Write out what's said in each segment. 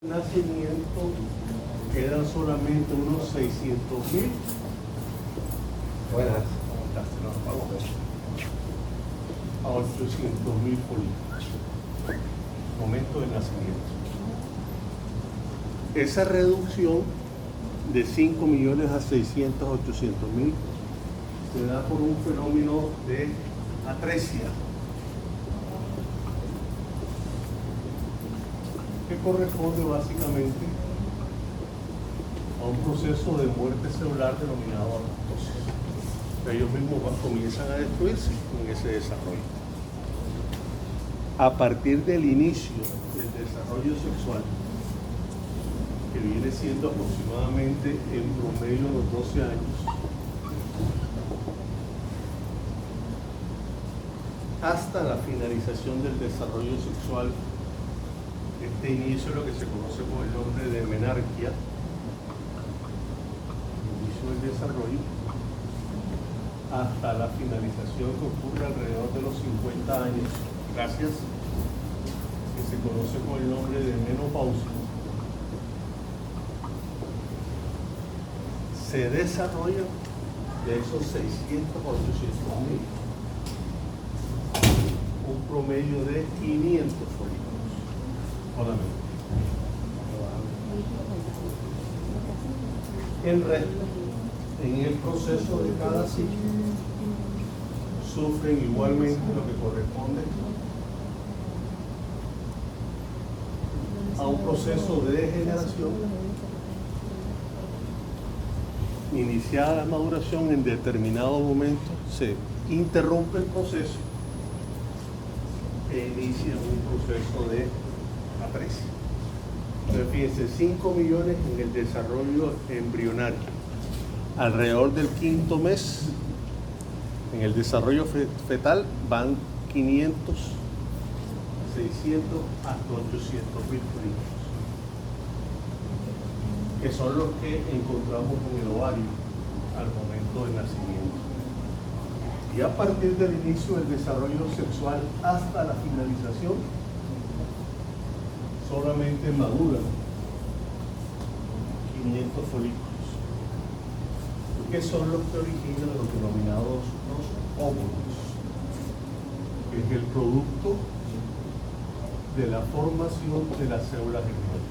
Nacimiento quedan solamente unos 600.000. Buenas. A 800.000 políticos. Momento de nacimiento. Esa reducción de 5 millones a 600, 800.000 se da por un fenómeno de atresia, que corresponde básicamente a un proceso de muerte celular denominado apoptosis. Ellos mismos comienzan a destruirse en ese desarrollo. A partir del inicio del desarrollo sexual, que viene siendo aproximadamente en promedio los 12 años, hasta la finalización del desarrollo sexual. Este inicio es lo que se conoce con el nombre de menarquia, inicio del desarrollo, hasta la finalización que ocurre alrededor de los 50 años, gracias, que se conoce con el nombre de menopausia. Se desarrolla de esos 600 a 800.000 un promedio de 500 folículos solamente. El resto, en el proceso de cada ciclo, sufren igualmente lo que corresponde a un proceso de degeneración. Iniciada la maduración, en determinado momento se interrumpe el proceso e inicia un proceso de atresia. Entonces, fíjense, 5 millones en el desarrollo embrionario. Alrededor del quinto mes, en el desarrollo fetal, van 500, 600 hasta 800.000 folículos, que son los que encontramos en el ovario al momento del nacimiento. Y a partir del inicio del desarrollo sexual hasta la finalización, solamente maduran 500 folículos, que son los que originan los denominados los óvulos, que es el producto de la formación de las células germinales.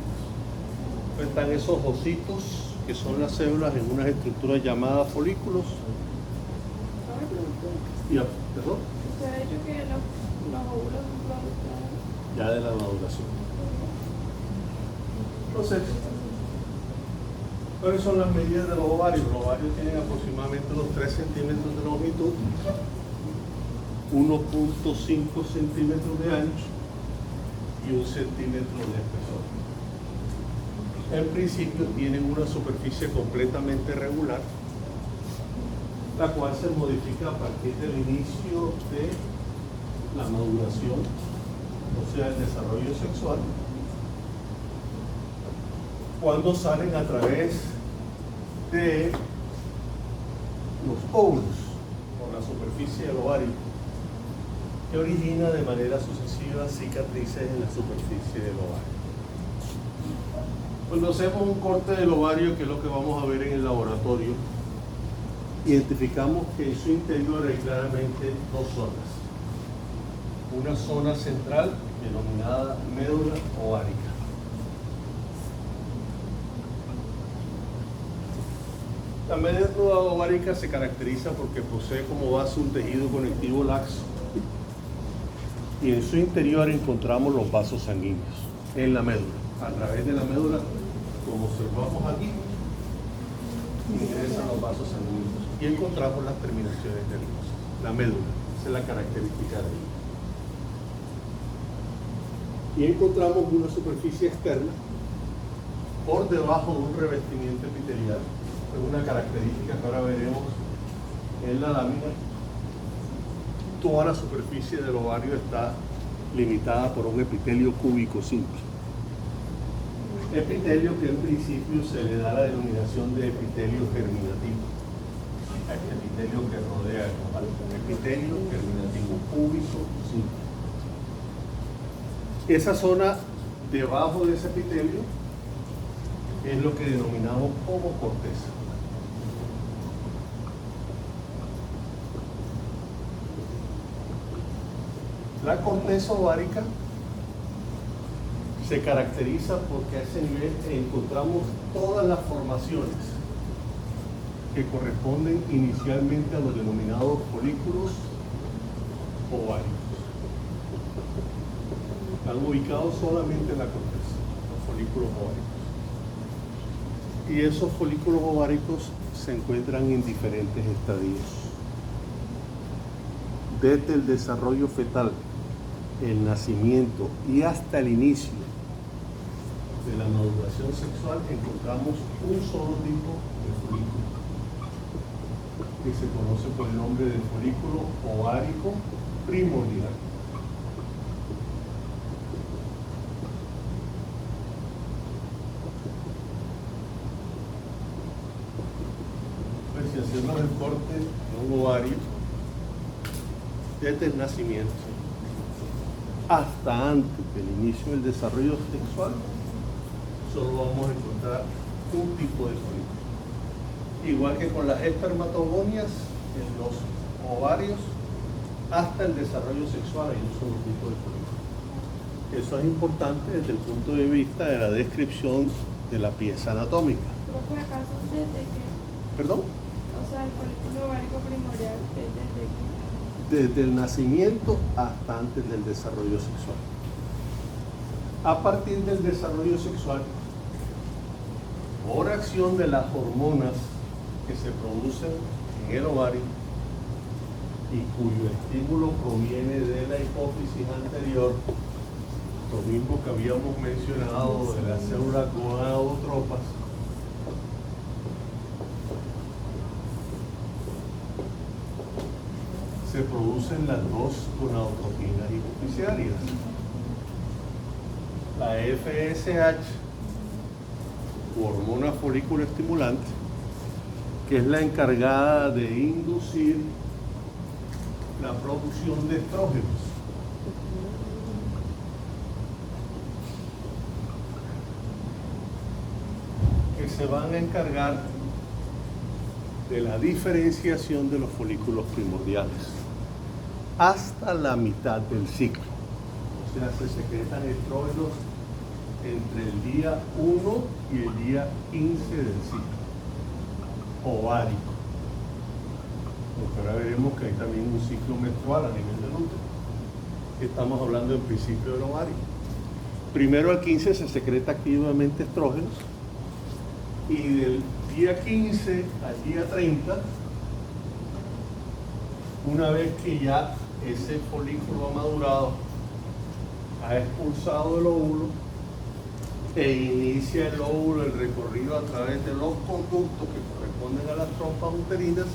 Están esos ositos que son las células en unas estructuras llamadas folículos. ¿Perdón? Usted ha dicho que los óvulos son producto Ya de la maduración. Entonces, ¿cuáles son las medidas de los ovarios? Los ovarios tienen aproximadamente unos 3 centímetros de longitud, 1.5 centímetros de ancho y 1 centímetro de espesor. En principio tienen una superficie completamente regular, la cual se modifica a partir del inicio de la maduración, o sea, el desarrollo sexual, cuando salen a través de los óvulos por la superficie del ovario, que origina de manera sucesiva cicatrices en la superficie del ovario. Cuando hacemos un corte del ovario, que es lo que vamos a ver en el laboratorio, identificamos que en su interior hay claramente dos zonas. Una zona central denominada médula ovárica. La médula ovárica se caracteriza porque posee como base un tejido conectivo laxo, y en su interior encontramos los vasos sanguíneos en la médula. A través de la médula, como observamos aquí, ingresan los vasos sanguíneos y encontramos las terminaciones nerviosas. La médula, esa es la característica de ella. Y encontramos una superficie externa por debajo de un revestimiento epitelial. Es una característica que ahora veremos en la lámina. Toda la superficie del ovario está limitada por un epitelio cúbico simple. Epitelio que en principio se le da la denominación de epitelio germinativo. El epitelio que rodea el ovario. Epitelio germinativo cúbico simple. Esa zona Debajo de ese epitelio es lo que denominamos como corteza. La corteza ovárica se caracteriza porque a ese nivel encontramos todas las formaciones que corresponden inicialmente a los denominados folículos ováricos. Están ubicados solamente en la corteza, los folículos ováricos. Y esos folículos ováricos se encuentran en diferentes estadios. Desde el desarrollo fetal, el nacimiento y hasta el inicio de la maduración sexual encontramos un solo tipo de folículo que se conoce por el nombre de folículo ovárico primordial. Pues si hacemos el corte de un ovario desde el nacimiento hasta antes del inicio del desarrollo sexual, solo vamos a encontrar un tipo de folículo. Igual que con las espermatogonias en los ovarios, hasta el desarrollo sexual hay un solo tipo de folículo. Eso es importante desde el punto de vista de la descripción de la pieza anatómica. ¿Pero por acaso desde que? ¿Perdón? O sea, el folículo ovárico primordial es desde que. Desde el nacimiento hasta antes del desarrollo sexual. A partir del desarrollo sexual, por acción de las hormonas que se producen en el ovario y cuyo estímulo proviene de la hipófisis anterior, lo mismo que habíamos mencionado de las células gonadotropas, se producen las dos gonadotropinas hipofisiarias. La FSH, u hormona folículo estimulante, que es la encargada de inducir la producción de estrógenos. Que se van a encargar de la diferenciación de los folículos primordiales hasta la mitad del ciclo. O sea, se secretan estrógenos entre el día 1 y el día 15 del ciclo ovárico. Porque ahora veremos que hay también un ciclo menstrual a nivel del útero. Estamos hablando del principio del ovario. Primero al 15 se secreta activamente estrógenos y del día 15 al día 30, una vez que ya ese folículo ha madurado, ha expulsado el óvulo e inicia el óvulo el recorrido a través de los conductos que corresponden a las trompas uterinas,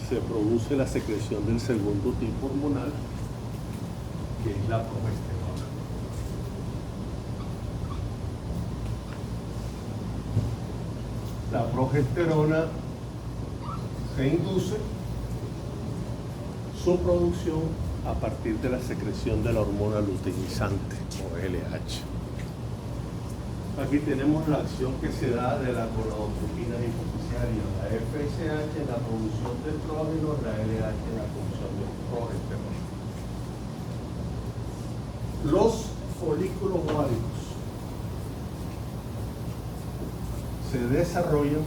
se produce la secreción del segundo tipo hormonal, que es la progesterona. La progesterona se induce su producción a partir de la secreción de la hormona luteinizante o LH. Aquí tenemos la acción que se da de la gonadotropina hipofisiaria, la FSH en la producción de estrógenos, la LH en la producción de progesterona. Los folículos ováricos se desarrollan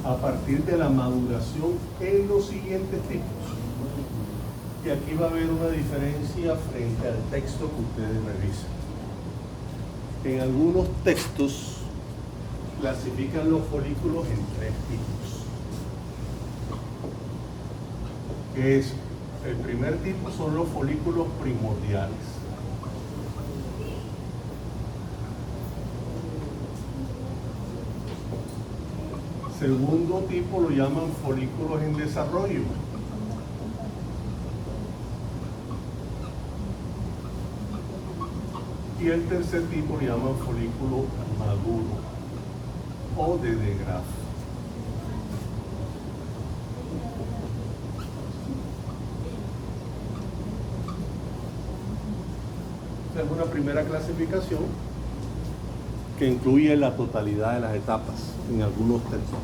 a partir de la maduración en los siguientes tipos. Y aquí va a haber una diferencia frente al texto que ustedes revisan. En algunos textos clasifican los folículos en 3 tipos. Que es, el primer tipo son los folículos primordiales. Segundo tipo lo llaman folículos en desarrollo. Y el tercer tipo lo llaman folículo maduro o de Degraaff. Esta es una primera clasificación que incluye la totalidad de las etapas en algunos textos.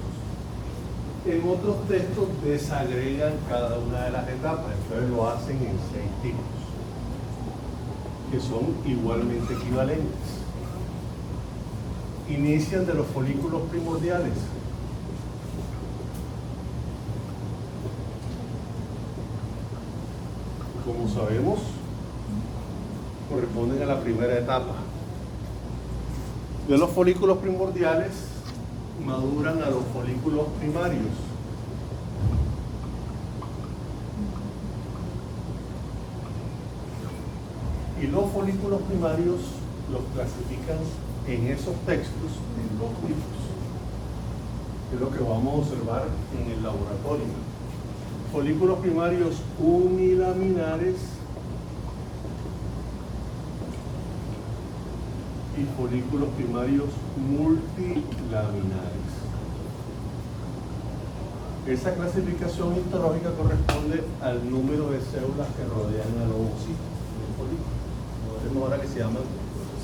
En otros textos desagregan cada una de las etapas, entonces lo hacen en 6 tipos, que son igualmente equivalentes. Inician de los folículos primordiales. Como sabemos, corresponden a la primera etapa. De los folículos primordiales maduran a los folículos primarios. Y los folículos primarios los clasifican en esos textos en 2 tipos, que es lo que vamos a observar en el laboratorio. Folículos primarios unilaminares y folículos primarios multilaminares. Esa clasificación histológica corresponde al número de células que rodean al ovocito del folículo. Vemos ahora que se llaman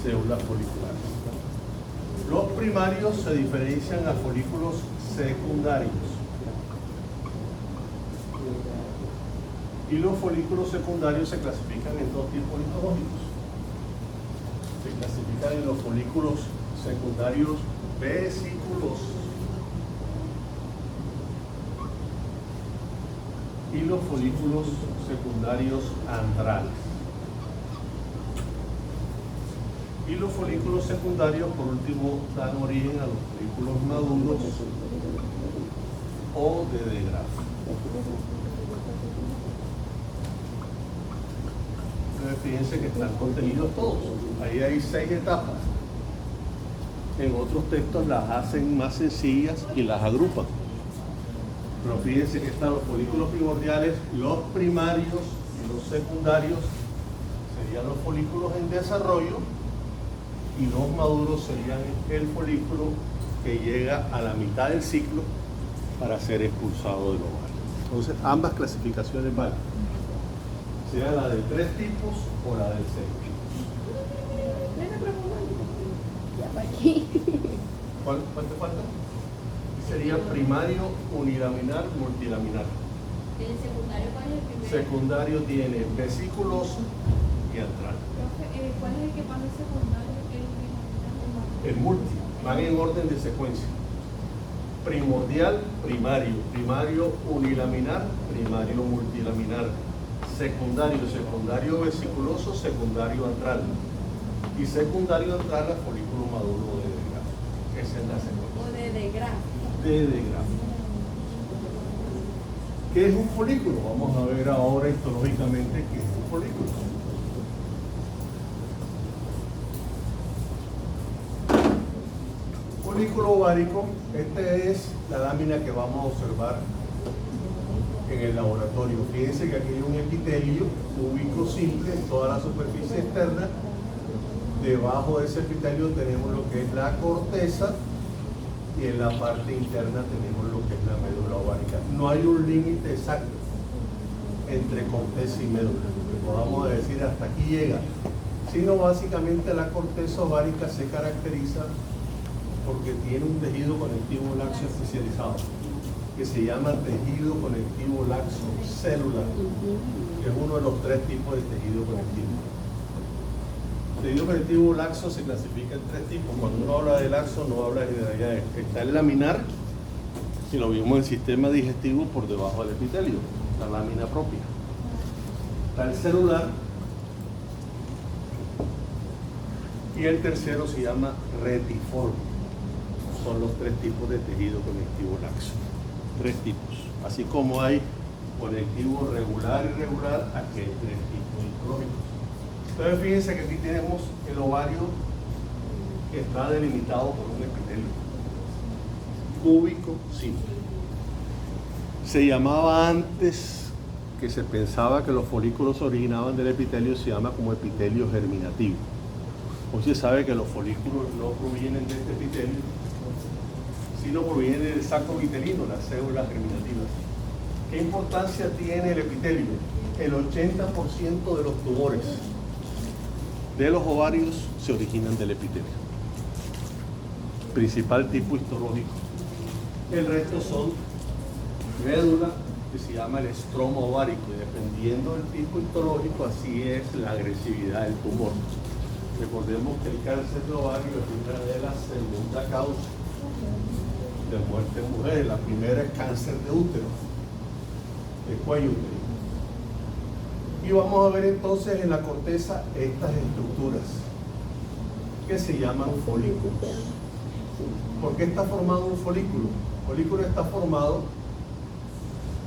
células foliculares. Los primarios se diferencian a folículos secundarios. Y los folículos secundarios se clasifican en 2 tipos histológicos. Se clasifican en los folículos secundarios vesiculosos y los folículos secundarios andrales. Y los folículos secundarios, por último, dan origen a los folículos maduros o de Degraaff. Entonces, fíjense que están contenidos todos. Ahí hay 6 etapas. En otros textos las hacen más sencillas y las agrupan. Pero fíjense que están los folículos primordiales, los primarios y los secundarios serían los folículos en desarrollo, y los maduros serían el folículo que llega a la mitad del ciclo para ser expulsado del ovario. Entonces, ambas clasificaciones valen, sea la de 3 tipos o la de 6 tipos. ¿Cuál te falta? Sería primario, unilaminar, multilaminar. ¿El secundario cuál es el primero? Secundario tiene vesículos y antral. ¿Cuál es el que pasa secundario? El multi, van en orden de secuencia. Primordial, primario, primario unilaminar, primario multilaminar, secundario, secundario vesiculoso, secundario antral, y secundario antral a folículo maduro de Degraaff. Esa es la secuencia. O de Degraaff. De Degraaff. ¿Qué es un folículo? Vamos a ver ahora histológicamente qué es un folículo. Folículo ovárico, esta es la lámina que vamos a observar en el laboratorio. Fíjense que aquí hay un epitelio cúbico simple en toda la superficie externa. Debajo de ese epitelio tenemos lo que es la corteza y en la parte interna tenemos lo que es la médula ovárica. No hay un límite exacto entre corteza y médula, que podamos decir hasta aquí llega, sino básicamente la corteza ovárica se caracteriza porque tiene un tejido conectivo laxo especializado, que se llama tejido conectivo laxo celular, que es uno de los 3 tipos de tejido conectivo. El tejido conectivo laxo se clasifica en 3 tipos. Cuando uno habla de laxo, no habla de generalidades. Está el laminar, y lo vimos en el sistema digestivo por debajo del epitelio, la lámina propia. Está el celular, y el tercero se llama retiforme. Son los 3 tipos de tejido conectivo laxo. 3 tipos. Así como hay conectivo regular y irregular, aquí hay 3 tipos histológicos. Entonces fíjense que aquí tenemos el ovario que está delimitado por un epitelio cúbico simple. Se llamaba antes, que se pensaba que los folículos se originaban del epitelio, se llama como epitelio germinativo. Hoy se sabe que los folículos no provienen de este epitelio, sino proviene del saco vitelino, las células germinativas. ¿Qué importancia tiene el epitelio? El 80% de los tumores de los ovarios se originan del epitelio. Principal tipo histológico. El resto son médula, que se llama el estroma ovárico, y dependiendo del tipo histológico, así es la agresividad del tumor. Recordemos que el cáncer de ovario es una de las segundas causas de muerte en mujeres. La primera es cáncer de útero, de cuello uterino. Y vamos a ver entonces en la corteza estas estructuras que se llaman folículos. ¿Por qué está formado un folículo? El folículo está formado,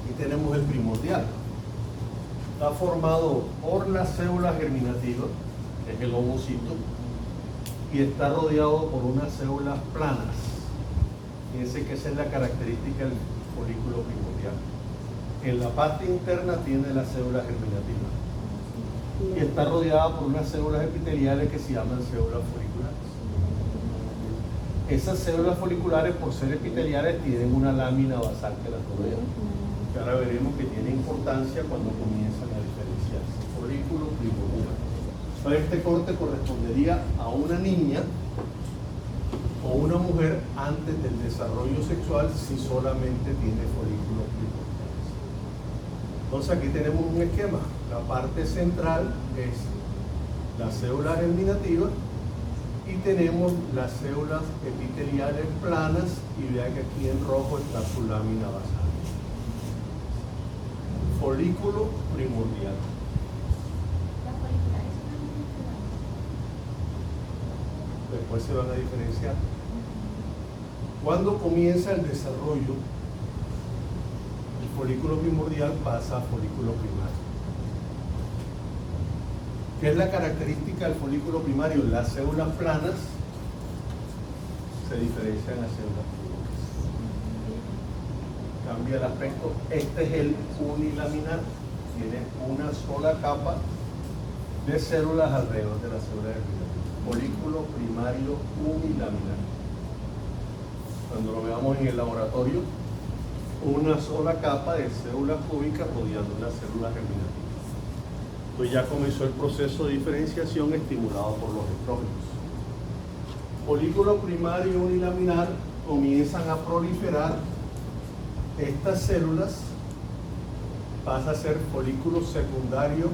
y tenemos el primordial, está formado por las células germinativas, que es el ovocito, y está rodeado por unas células planas. Fíjense que esa es la característica del folículo primordial. En la parte interna tiene las células germinativas y está rodeada por unas células epiteliales que se llaman células foliculares. Esas células foliculares, por ser epiteliales, tienen una lámina basal que las rodea, que ahora veremos que tiene importancia cuando comienzan a diferenciarse. Folículo primordial. Este corte correspondería a una niña o una mujer antes del desarrollo sexual si solamente tiene folículos primordiales. Entonces aquí tenemos un esquema. La parte central es la célula germinativa y tenemos las células epiteliales planas, y vean que aquí en rojo está su lámina basal. Folículo primordial. Las foliculares son las Después se van a diferenciar. Cuando comienza el desarrollo, el folículo primordial pasa a folículo primario. ¿Qué es la característica del folículo primario? Las células planas se diferencian a células fibrosa. Cambia el aspecto. Este es el unilaminar. Tiene una sola capa de células alrededor de la célula germinativa. Folículo primario unilaminar. Cuando lo veamos en el laboratorio, una sola capa de células cúbicas rodeando una célula germinativa. Pues ya comenzó el proceso de diferenciación estimulado por los estrógenos. Folículo primario unilaminar, comienzan a proliferar estas células, pasa a ser folículo secundario,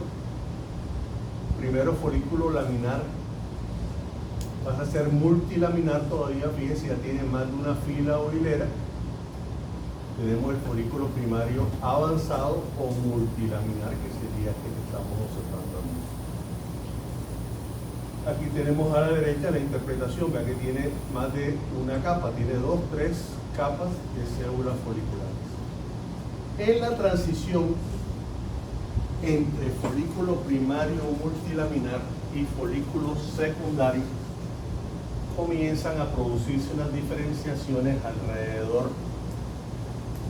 primero folículo laminar, pasa a ser multilaminar todavía, fíjense, ya tiene más de una fila o hilera. Tenemos el folículo primario avanzado o multilaminar, que sería este que estamos observando aquí. Aquí tenemos a la derecha la interpretación, vean que tiene más de una capa, tiene 2, 3 capas de células foliculares. En la transición entre folículo primario multilaminar y folículo secundario, comienzan a producirse unas diferenciaciones alrededor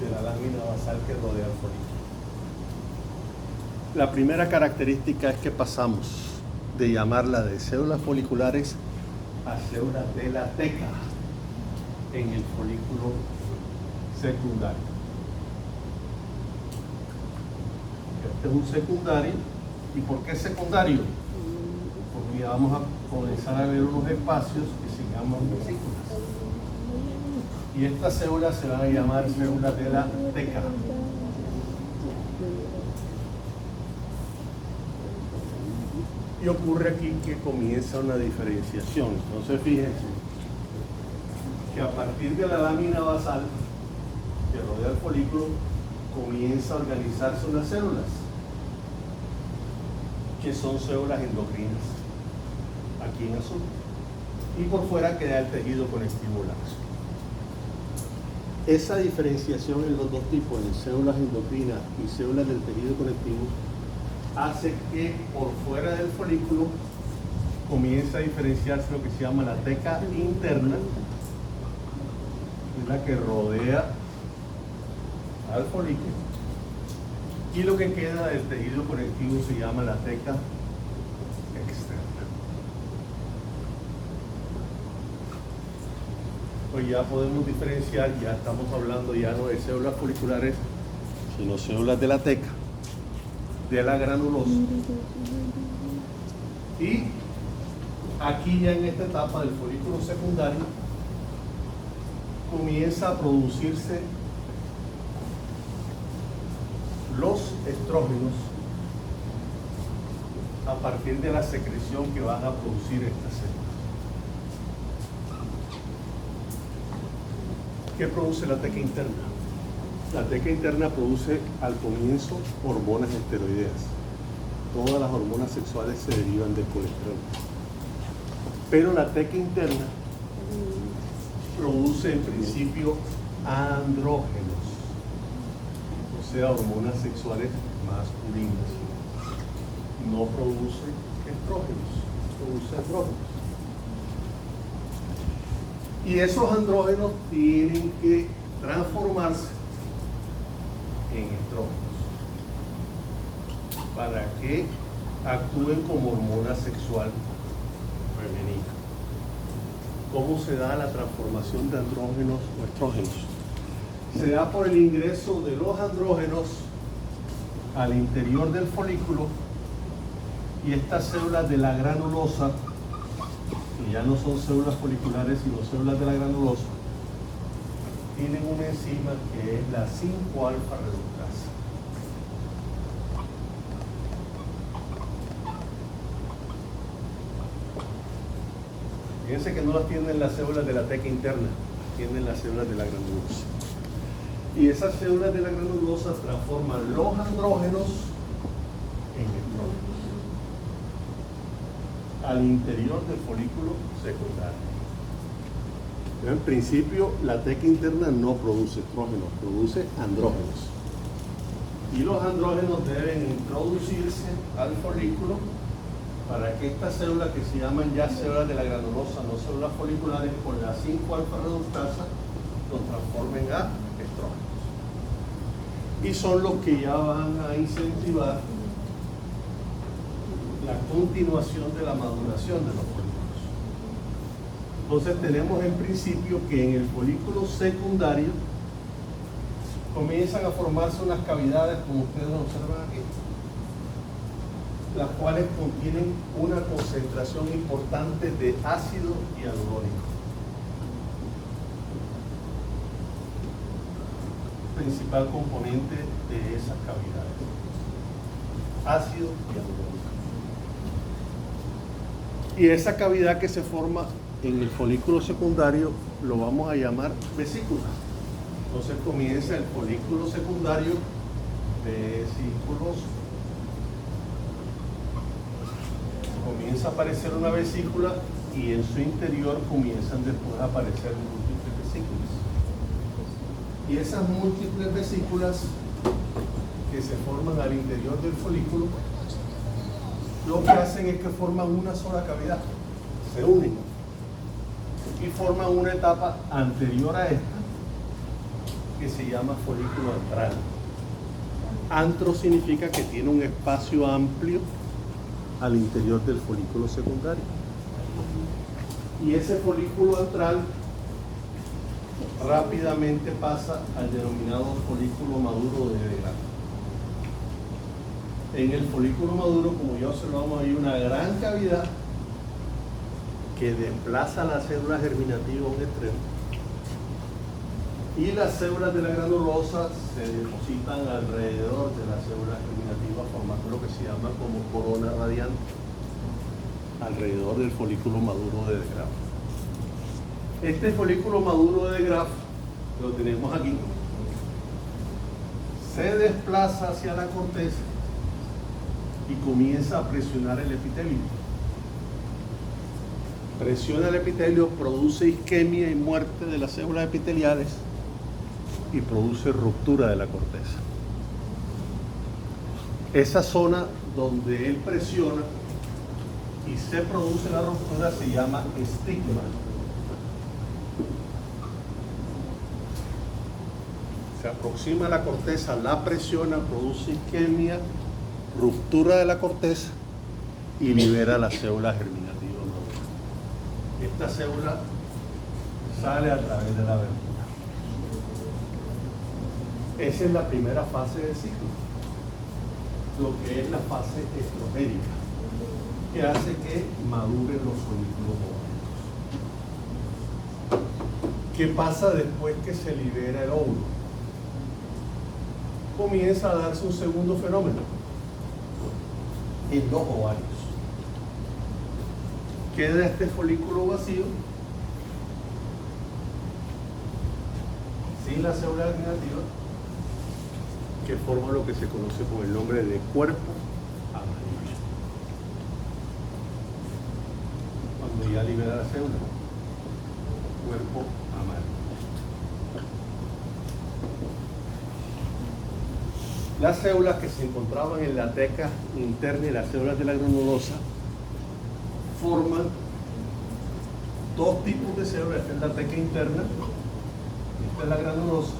de la lámina basal que rodea el folículo. La primera característica es que pasamos de llamarla de células foliculares a células de la teca en el folículo secundario. Este es un secundario. ¿Y por qué secundario? Porque ya vamos a comenzar a ver unos espacios que se llaman vesículas. Y estas células se van a llamar células de la teca. Y ocurre aquí que comienza una diferenciación. Entonces fíjense que a partir de la lámina basal que rodea el folículo comienza a organizarse unas células que son células endocrinas, aquí en azul, y por fuera queda el tejido conectivo laxo. Esa diferenciación en los dos tipos, en células endocrinas y células del tejido conectivo, hace que por fuera del folículo comience a diferenciarse lo que se llama la teca interna, es la que rodea al folículo, y lo que queda del tejido conectivo se llama la teca externa. Pues ya podemos diferenciar, ya estamos hablando ya no de células foliculares, sino células de la teca, de la granulosa. Y Aquí ya en esta etapa del folículo secundario comienza a producirse los estrógenos a partir de la secreción que van a producir estas células. ¿Qué produce la teca interna? La teca interna produce al comienzo hormonas esteroideas. Todas las hormonas sexuales se derivan del colesterol. Pero la teca interna produce en principio andrógenos, o sea, hormonas sexuales masculinas. No produce estrógenos, produce andrógenos. Y esos andrógenos tienen que transformarse en estrógenos para que actúen como hormona sexual femenina. ¿Cómo se da la transformación de andrógenos o estrógenos? Se da por el ingreso de los andrógenos al interior del folículo, y estas células de la granulosa, que ya no son células foliculares sino células de la granulosa, tienen una enzima que es la 5-alfa reductasa. Fíjense que no las tienen las células de la teca interna, tienen las células de la granulosa. Y esas células de la granulosa transforman los andrógenos en estrógenos al interior del folículo secundario. En principio, la teca interna no produce estrógenos, produce andrógenos. Y los andrógenos deben introducirse al folículo para que estas células, que se llaman ya células de la granulosa, no células foliculares, con la 5-alfa reductasa, los transformen a estrógenos. Y son los que ya van a incentivar la continuación de la maduración de los folículos. Entonces tenemos en principio que en el folículo secundario comienzan a formarse unas cavidades, como ustedes observan aquí, las cuales contienen una concentración importante de ácido hialurónico. Principal componente de esas cavidades, ácido hialurónico. Y esa cavidad que se forma en el folículo secundario lo vamos a llamar vesícula. Entonces comienza el folículo secundario, vesículos, comienza a aparecer una vesícula y en su interior comienzan después a aparecer múltiples vesículas. Y esas múltiples vesículas que se forman al interior del folículo, lo que hacen es que forman una sola cavidad, se unen y forman una etapa anterior a esta que se llama folículo antral. Antro significa que tiene un espacio amplio al interior del folículo secundario. Y ese folículo antral rápidamente pasa al denominado folículo maduro de Degraf. En el folículo maduro, como ya observamos, hay una gran cavidad que desplaza la célula germinativa a un extremo, y las células de la granulosa se depositan alrededor de la célula germinativa, formando lo que se llama como corona radiante alrededor del folículo maduro de Degraf. Este folículo maduro de Degraf, lo tenemos aquí, se desplaza hacia la corteza y comienza a presionar el epitelio. Presiona el epitelio, produce isquemia y muerte de las células epiteliales y produce ruptura de la corteza. Esa zona donde él presiona y se produce la ruptura se llama estigma. Se aproxima a la corteza, la presiona, produce isquemia, ruptura de la corteza y libera la célula germinativa madura. Esta célula sale a través de la abertura. Esa es la primera fase del ciclo, lo que es la fase estrogénica. que hace que maduren los folículos ováricos. ¿Qué pasa después que se libera el óvulo? Comienza a darse un segundo fenómeno en los ovarios. Queda este folículo vacío, sin la célula germinativa, que forma lo que se conoce con el nombre de cuerpo amarillo. Cuando ya libera la célula, cuerpo amarillo. Las células que se encontraban en la teca interna y las células de la granulosa forman dos tipos de células. Esta es la teca interna, esta es la granulosa.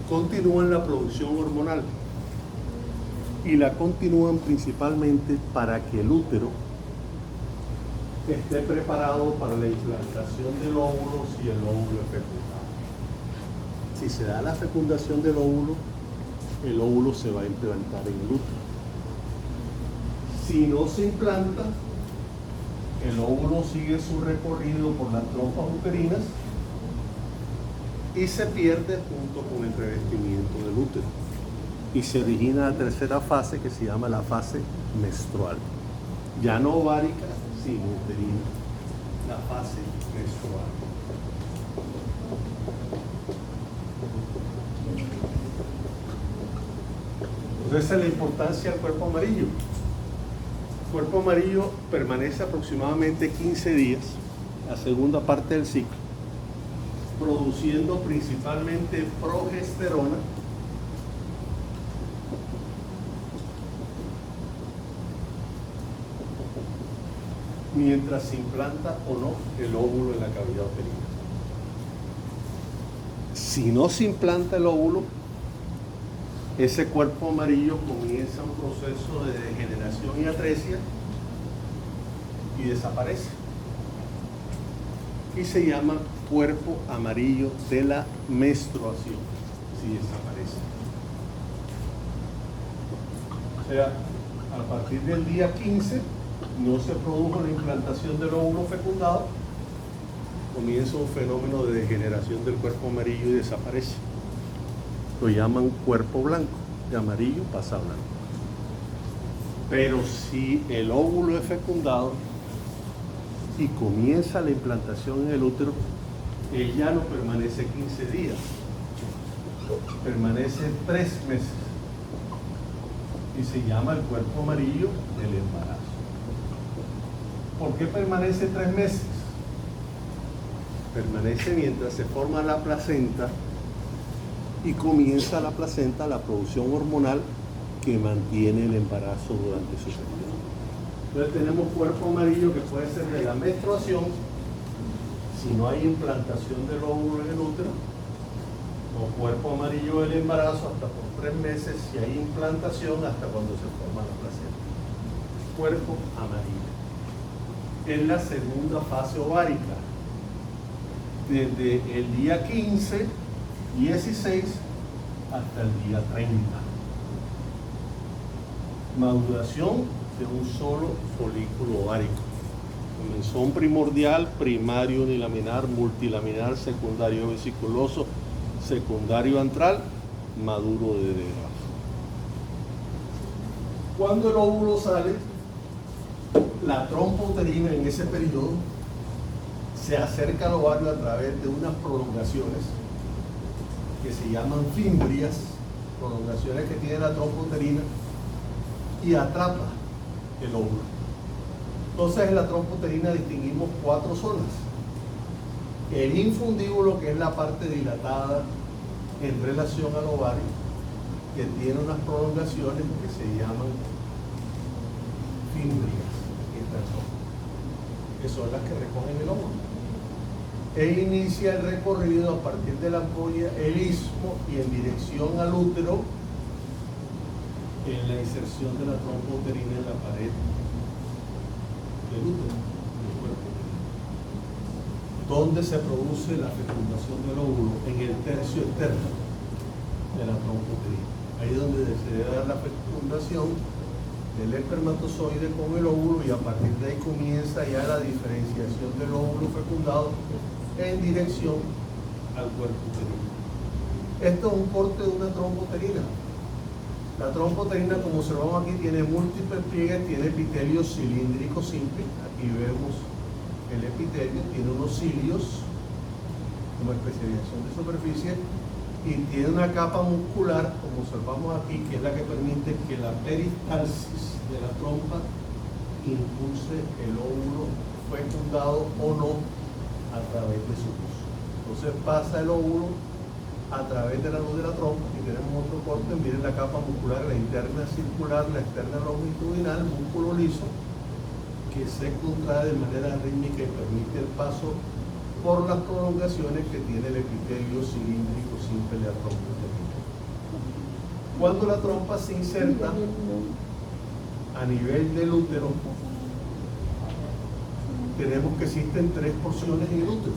Continúan la producción hormonal y la continúan principalmente para que el útero esté preparado para la implantación del óvulo si el óvulo es fecundado. Si se da la fecundación del óvulo, el óvulo se va a implantar en el útero. Si no se implanta, el óvulo sigue su recorrido por las trompas uterinas y se pierde junto con el revestimiento del útero. Y se origina la tercera fase, que se llama la fase menstrual. Ya no ovárica, sino uterina. La fase menstrual. Entonces esa es la importancia del cuerpo amarillo. El cuerpo amarillo permanece aproximadamente 15 días, la segunda parte del ciclo, produciendo principalmente progesterona, mientras se implanta o no el óvulo en la cavidad uterina. Si no se implanta el óvulo, ese cuerpo amarillo comienza un proceso de degeneración y atresia y desaparece. Y se llama cuerpo amarillo de la menstruación, si desaparece. O sea, a partir del día 15 no se produjo la implantación del óvulo fecundado, comienza un fenómeno de degeneración del cuerpo amarillo y desaparece. Lo llaman cuerpo blanco, de amarillo pasa a blanco. Pero si el óvulo es fecundado y comienza la implantación en el útero, él ya no permanece 15 días, permanece 3 meses y se llama el cuerpo amarillo del embarazo. ¿Por qué permanece 3 meses? Permanece mientras se forma la placenta y comienza la placenta la producción hormonal que mantiene el embarazo durante su periodo. Entonces tenemos cuerpo amarillo que puede ser de la menstruación, si no hay implantación del óvulo en el útero, o cuerpo amarillo del embarazo hasta por 3 meses, si hay implantación hasta cuando se forma la placenta. Cuerpo amarillo. Es la segunda fase ovárica. Desde el día 15, 16 hasta el día 30. Maduración de un solo folículo ovárico. Comenzón primordial, primario unilaminar, multilaminar, secundario vesiculoso, secundario antral, maduro de debajo. Cuando el óvulo sale, la trompa uterina en ese periodo se acerca al ovario a través de unas prolongaciones que se llaman fimbrias, prolongaciones que tiene la trompa uterina, y atrapa el óvulo. Entonces en la trompa uterina distinguimos 4 zonas. El infundíbulo, que es la parte dilatada en relación al ovario, que tiene unas prolongaciones que se llaman fimbrias, que son las que recogen el óvulo. E inicia el recorrido a partir de la ampolla, el istmo, y en dirección al útero, en la inserción de la trompa uterina en la pared del útero, del cuerpo uterino. ¿Dónde se produce la fecundación del óvulo? En el tercio externo de la trompa uterina. Ahí es donde se debe dar la fecundación del espermatozoide con el óvulo, y a partir de ahí comienza ya la diferenciación del óvulo fecundado en dirección al cuerpo uterino. Esto es un corte de una trompa uterina. La trompa uterina, como observamos aquí, tiene múltiples pliegues, tiene epitelio cilíndrico simple. Aquí vemos el epitelio, tiene unos cilios como especialización de superficie y tiene una capa muscular, como observamos aquí, que es la que permite que la peristalsis de la trompa impulse el óvulo fecundado o no a través de su luz. Entonces pasa el óvulo a través de la luz de la trompa y tenemos otro corte. Miren la capa muscular, la interna circular, la externa longitudinal, músculo liso, que se contrae de manera rítmica y permite el paso por las prolongaciones que tiene el epitelio cilíndrico simple de la trompa uterina. Cuando la trompa se inserta a nivel del útero, tenemos que existen tres porciones en el útero.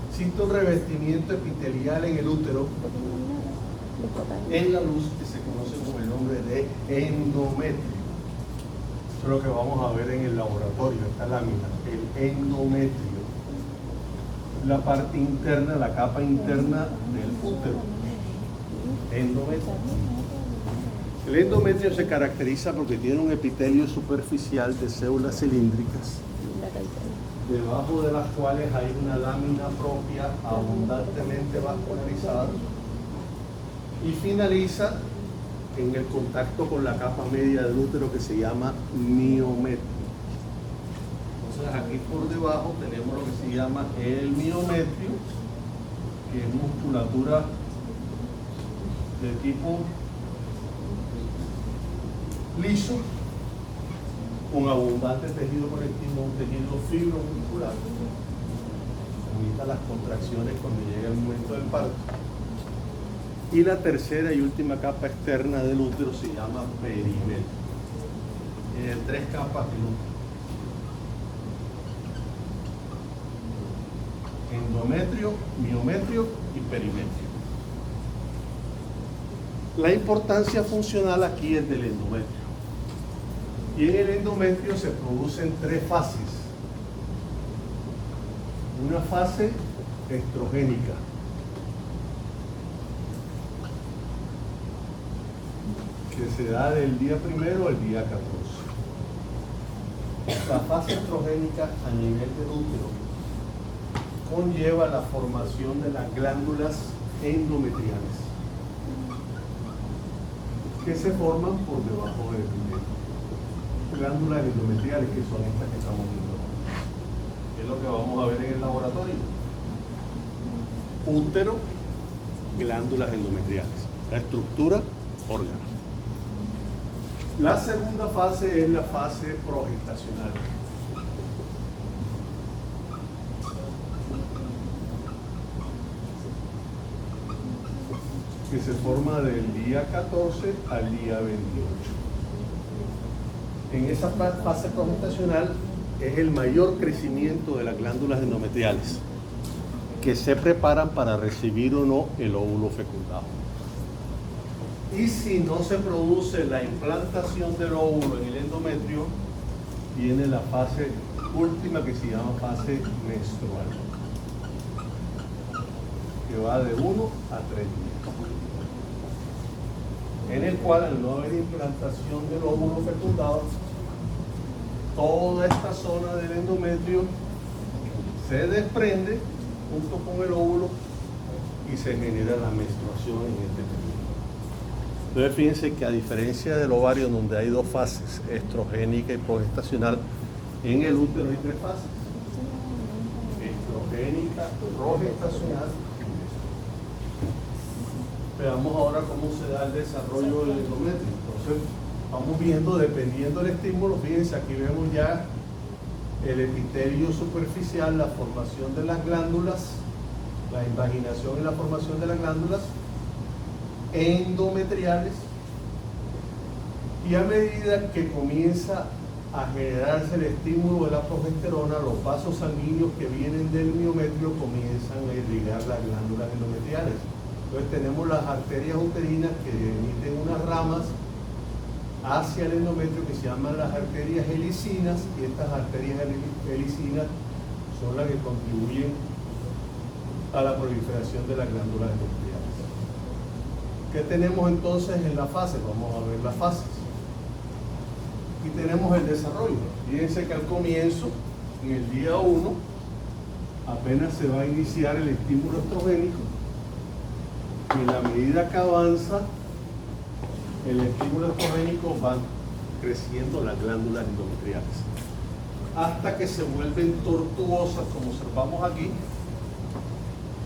Existe un revestimiento epitelial en el útero, en la luz, que se conoce con el nombre de endometrio. Eso es lo que vamos a ver en el laboratorio, esta lámina, el endometrio. La parte interna, la capa interna del útero. Endometrio. El endometrio se caracteriza porque tiene un epitelio superficial de células cilíndricas, debajo de las cuales hay una lámina propia abundantemente vascularizada, y finaliza en el contacto con la capa media del útero, que se llama miometrio. Entonces aquí por debajo tenemos lo que se llama el miometrio, que es musculatura de tipo liso, con abundante tejido conectivo, un tejido fibromuscular, evita las contracciones cuando llega el momento del parto. Y la tercera y última capa externa del útero se llama perimetrio. Tiene tres capas del útero: endometrio, miometrio y perimetrio. La importancia funcional aquí es del endometrio. Y en el endometrio se producen tres fases. Una fase estrogénica, que se da del día primero al día 14. La fase estrogénica a nivel del útero conlleva la formación de las glándulas endometriales, que se forman por debajo del epitelio. Glándulas endometriales, que son estas que estamos viendo, es lo que vamos a ver en el laboratorio. Útero, glándulas endometriales, la estructura, órgano. La segunda fase es la fase progestacional. Que se forma del día 14 al día 28. En esa fase progestacional es el mayor crecimiento de las glándulas endometriales, que se preparan para recibir o no el óvulo fecundado. Y si no se produce la implantación del óvulo en el endometrio, viene la fase última, que se llama fase menstrual, que va de 1 a 3 días, en el cual, al no haber implantación del óvulo fecundado, toda esta zona del endometrio se desprende junto con el óvulo y se genera la menstruación en este periodo. Entonces fíjense que, a diferencia del ovario, donde hay dos fases, estrogénica y progestacional, en el útero hay tres fases: estrogénica, progestacional. Veamos ahora cómo se da el desarrollo del endometrio. Entonces, vamos viendo, dependiendo del estímulo. Fíjense, aquí vemos ya el epitelio superficial, la formación de las glándulas, la invaginación y la formación de las glándulas endometriales. Y a medida que comienza a generarse el estímulo de la progesterona, los vasos sanguíneos que vienen del miometrio comienzan a irrigar las glándulas endometriales. Entonces tenemos las arterias uterinas que emiten unas ramas hacia el endometrio que se llaman las arterias helicinas, y estas arterias helicinas son las que contribuyen a la proliferación de las glándulas endometriales. ¿Qué tenemos entonces en la fase? Vamos a ver las fases. Aquí tenemos el desarrollo. Fíjense que al comienzo, en el día 1, apenas se va a iniciar el estímulo estrogénico, y en la medida que avanza el estímulo estrogénico van creciendo las glándulas endometriales hasta que se vuelven tortuosas, como observamos aquí,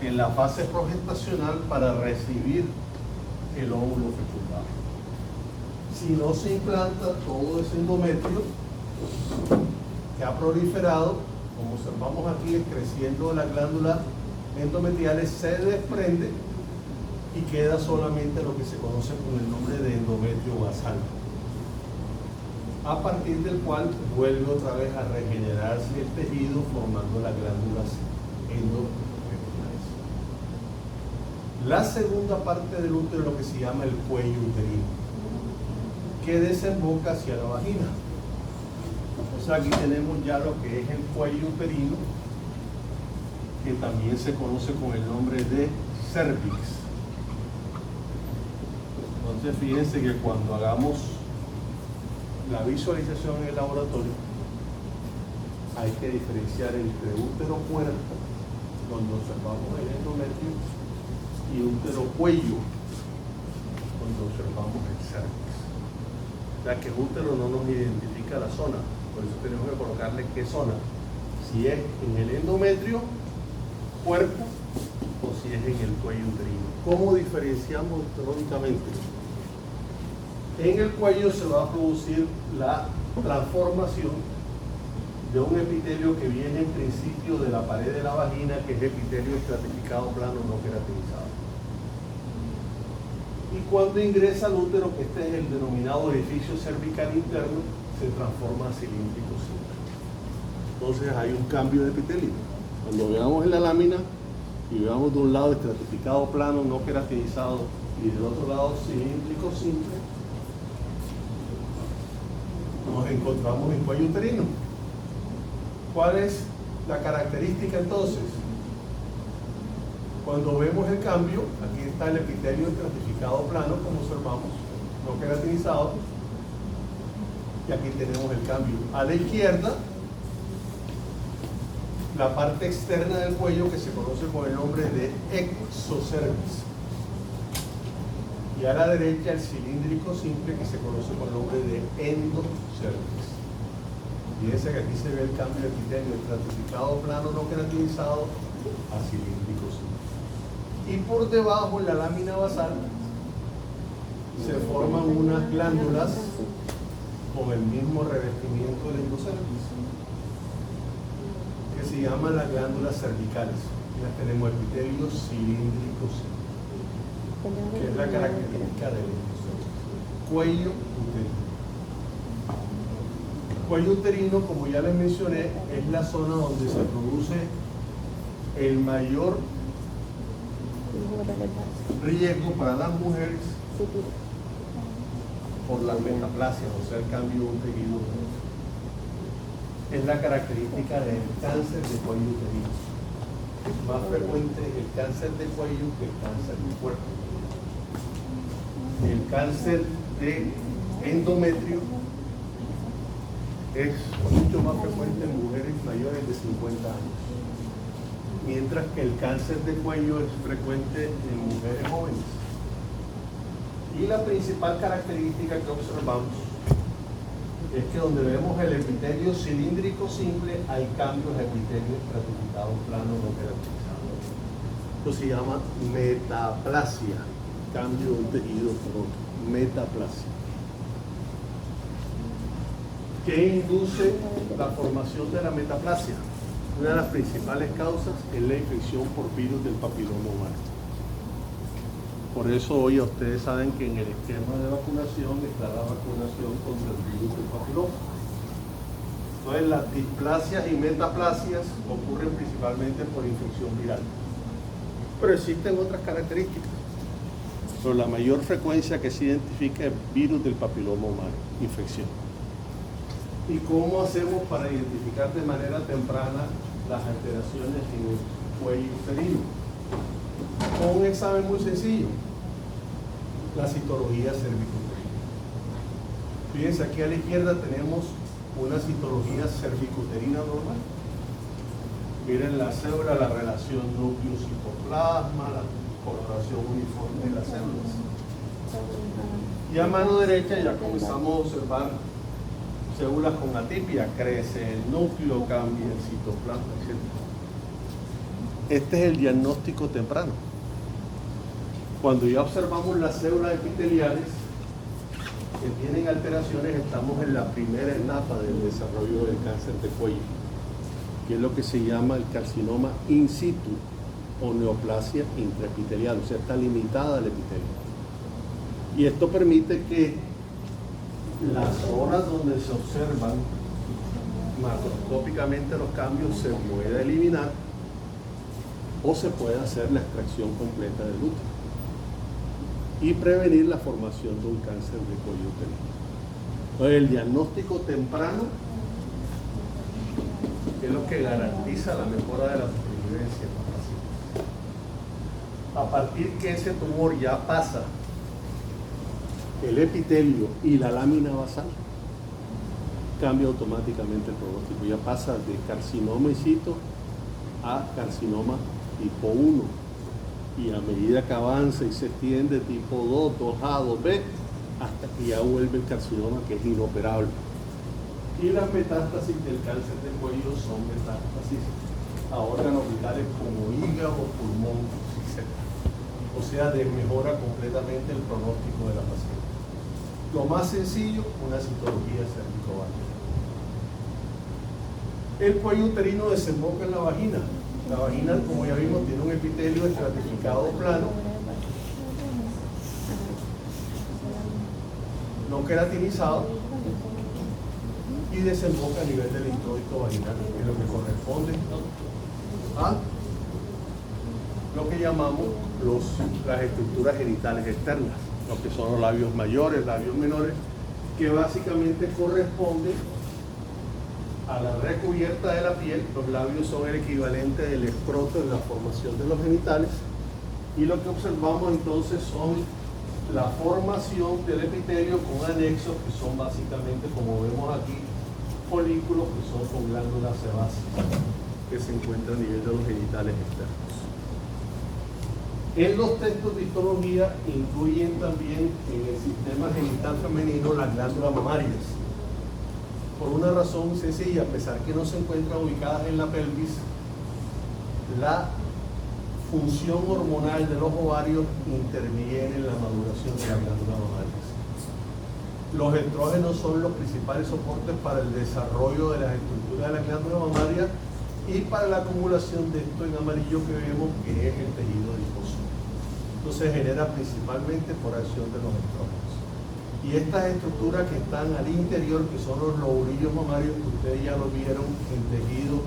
en la fase progestacional para recibir el óvulo fecundado. Si no se implanta todo ese endometrio que ha proliferado, como observamos aquí, creciendo las glándulas endometriales, se desprende y queda solamente lo que se conoce con el nombre de endometrio basal, a partir del cual vuelve otra vez a regenerarse el tejido formando las glándulas endometriales. La segunda parte del útero es lo que se llama el cuello uterino, que desemboca hacia la vagina. O sea, aquí tenemos ya lo que es el cuello uterino, que también se conoce con el nombre de cervix. Entonces fíjense que cuando hagamos la visualización en el laboratorio hay que diferenciar entre útero puerco, donde observamos el endometrio, y útero cuello, donde observamos el cervix. O sea que útero no nos identifica la zona, por eso tenemos que colocarle qué zona, si es en el endometrio puerco o si es en el cuello uterino. ¿Cómo diferenciamos histológicamente? En el cuello se va a producir la transformación de un epitelio que viene en principio de la pared de la vagina, que es epitelio estratificado plano no queratinizado. Y cuando ingresa al útero, que este es el denominado orificio cervical interno, se transforma a cilíndrico simple. Entonces hay un cambio de epitelio. Cuando veamos en la lámina y veamos de un lado estratificado plano no queratinizado y del otro lado cilíndrico simple, nos encontramos en cuello uterino. ¿Cuál es la característica entonces? Cuando vemos el cambio, aquí está el epitelio estratificado plano, como observamos, no queratinizado, y aquí tenemos el cambio. A la izquierda, la parte externa del cuello, que se conoce con el nombre de exocervix. Y a la derecha el cilíndrico simple, que se conoce con el nombre de endocervix. Fíjense que aquí se ve el cambio de epitelio estratificado plano no queratinizado a cilíndrico simple. Y por debajo, en la lámina basal, se forman unas glándulas con el mismo revestimiento del endocervix, que se llaman las glándulas cervicales. Las tenemos epitelio cilíndrico simple, que es la característica del endocervix. Cuello uterino. Cuello uterino, como ya les mencioné, es la zona donde se produce el mayor riesgo para las mujeres por las metaplasias, o sea, el cambio de un tejido. Es la característica del cáncer de cuello uterino. Es más frecuente el cáncer de cuello que el cáncer de cuerpo. El cáncer de endometrio es mucho más frecuente en mujeres mayores de 50 años, mientras que el cáncer de cuello es frecuente en mujeres jóvenes. Y la principal característica que observamos es que donde vemos el epitelio cilíndrico simple hay cambios de epitelio estratificado plano no queratinizado. Esto se llama metaplasia, cambio de un tejido por otro, metaplasia. ¿Qué induce la formación de la metaplasia? Una de las principales causas es la infección por virus del papiloma humano. Por eso hoy ustedes saben que en el esquema de vacunación está la vacunación contra el virus del papiloma. Entonces las displasias y metaplasias ocurren principalmente por infección viral. Pero existen otras características. pero la mayor frecuencia que se identifica es virus del papiloma humano, infección. ¿Y cómo hacemos para identificar de manera temprana las alteraciones en el cuello uterino? Con un examen muy sencillo, la citología cervicuterina. Fíjense, aquí a la izquierda tenemos una citología cervicuterina normal. Miren la célula, la relación núcleo-citoplasma, la coloración uniforme de las células. Y a mano derecha ya comenzamos a observar células con atipia, crece el núcleo, cambia el citoplasma, etc. Este es el diagnóstico temprano. Cuando ya observamos las células epiteliales que tienen alteraciones, estamos en la primera etapa del desarrollo del cáncer de cuello, que es lo que se llama el carcinoma in situ o neoplasia intraepitelial, o sea, está limitada al epitelio. Y esto permite que las zonas donde se observan macroscópicamente los cambios se pueda eliminar o se pueda hacer la extracción completa del útero y prevenir la formación de un cáncer de cuello uterino. Entonces, el diagnóstico temprano es lo que garantiza la mejora de la supervivencia en los pacientes. A partir que ese tumor ya pasa el epitelio y la lámina basal, cambia automáticamente el pronóstico. Ya pasa de carcinoma in situ a carcinoma tipo 1. Y a medida que avanza y se extiende tipo 2, 2A, 2B, hasta que ya vuelve el carcinoma que es inoperable. Y las metástasis del cáncer de cuello son metástasis a órganos vitales como hígado, pulmón, etc. O sea, desmejora completamente el pronóstico de la paciente. Lo más sencillo, una citología cervicovaginal. El cuello uterino desemboca en la vagina. La vagina, como ya vimos, tiene un epitelio estratificado plano, no queratinizado, y desemboca a nivel del introito vaginal, que es lo que corresponde a lo que llamamos las estructuras genitales externas, lo que son los labios mayores, labios menores, que básicamente corresponden a la recubierta de la piel. Los labios son el equivalente del escroto en la formación de los genitales, y lo que observamos entonces son la formación del epitelio con anexos que son básicamente, como vemos aquí, folículos que son con glándulas sebáceas que se encuentran a nivel de los genitales externos. En los textos de histología incluyen también en el sistema genital femenino las glándulas mamarias, por una razón sencilla. A pesar que no se encuentran ubicadas en la pelvis, la función hormonal de los ovarios interviene en la maduración de las glándulas mamarias. Los estrógenos son los principales soportes para el desarrollo de las estructuras de la glándula mamaria y para la acumulación de esto en amarillo que vemos, que es el tejido adiposo. Esto se genera principalmente por acción de los estrógenos. Y estas estructuras que están al interior, que son los lobulillos mamarios, que ustedes ya lo vieron en tejido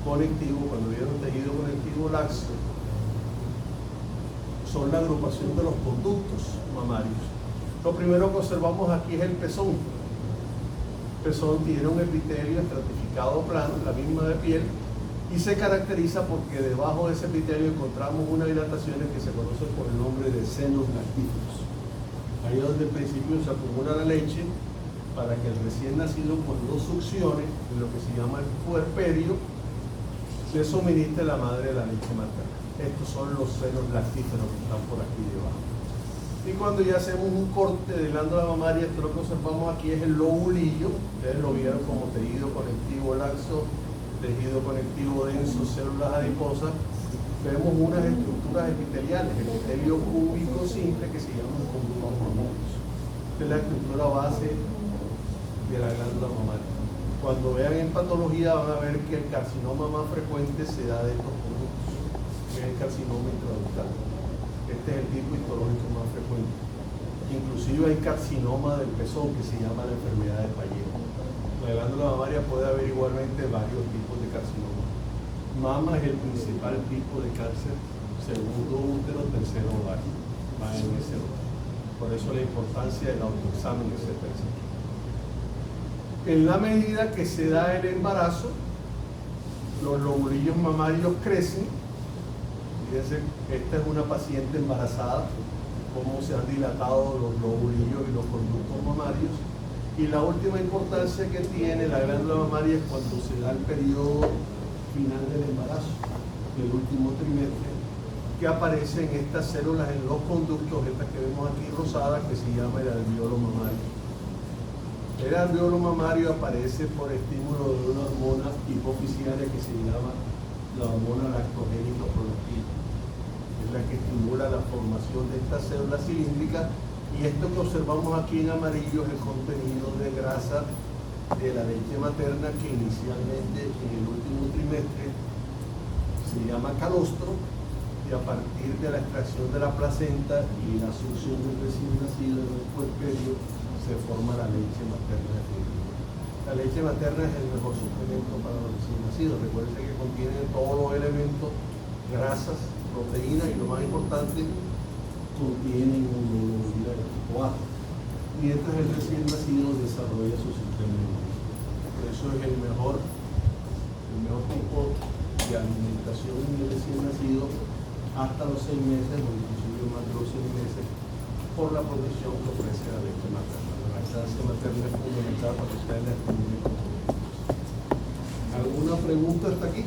conectivo, cuando vieron tejido conectivo laxo, son la agrupación de los conductos mamarios. Lo primero que observamos aquí es el pezón. El pezón tiene un epitelio estratificado plano, la misma de piel, y se caracteriza porque debajo de ese epitelio encontramos unas dilataciones que se conocen por el nombre de senos lactíferos. Ahí es donde al principio se acumula la leche para que el recién nacido, cuando succione en lo que se llama el puerperio, le suministre la madre de la leche materna. Estos son los senos lactíferos que están por aquí debajo. Y cuando ya hacemos un corte de glándula mamaria, esto lo que observamos aquí es el lobulillo. Ustedes lo vieron como tejido conectivo laxo, tejido conectivo denso, células adiposas. Vemos unas estructuras epiteliales, el epitelio cúbico simple que se llama conductos mamarios. Esta es la estructura base de la glándula mamaria. Cuando vean en patología van a ver que el carcinoma más frecuente se da de estos conductos, que es el carcinoma intraductal. Este es el tipo histológico más frecuente. Inclusive hay carcinoma del pezón, que se llama la enfermedad de Pallero. La glándula mamaria puede haber igualmente varios tipos de carcinoma. Mama es el principal tipo de cáncer, segundo útero, tercero ovario. va en ese orden. Por eso la importancia del autoexamen, etc. En la medida que se da el embarazo, los lobulillos mamarios crecen. Fíjense, esta es una paciente embarazada, cómo se han dilatado los lobulillos y los conductos mamarios. Y la última importancia que tiene la glándula mamaria es cuando se da el periodo final del embarazo, del último trimestre, que aparecen estas células en los conductos, estas que vemos aquí rosadas, que se llama el alveolo mamario. El alveolo mamario aparece por estímulo de una hormona hipoficiaria que se llama la hormona lactogénica prolactina. Es la que estimula la formación de estas células cilíndricas, y esto que observamos aquí en amarillo es el contenido de grasa de la leche materna, que inicialmente en el último trimestre se llama calostro, y a partir de la extracción de la placenta y la succión del recién nacido en el puerperio se forma la leche materna definitiva. La leche materna es el mejor suplemento para los recién nacidos. Recuerden que contiene todos los elementos, grasas, proteínas, y lo más importante, contiene inmunoglobulina de tipo A. Mientras el recién nacido desarrolla su sistema inmune. Por eso es el mejor tipo de alimentación en el recién nacido hasta los 6 meses, o inclusive más de los 6 meses, por la protección que ofrece la leche materna. La lactancia materna es fundamental para que ustedes la estimulen. ¿Alguna pregunta hasta aquí?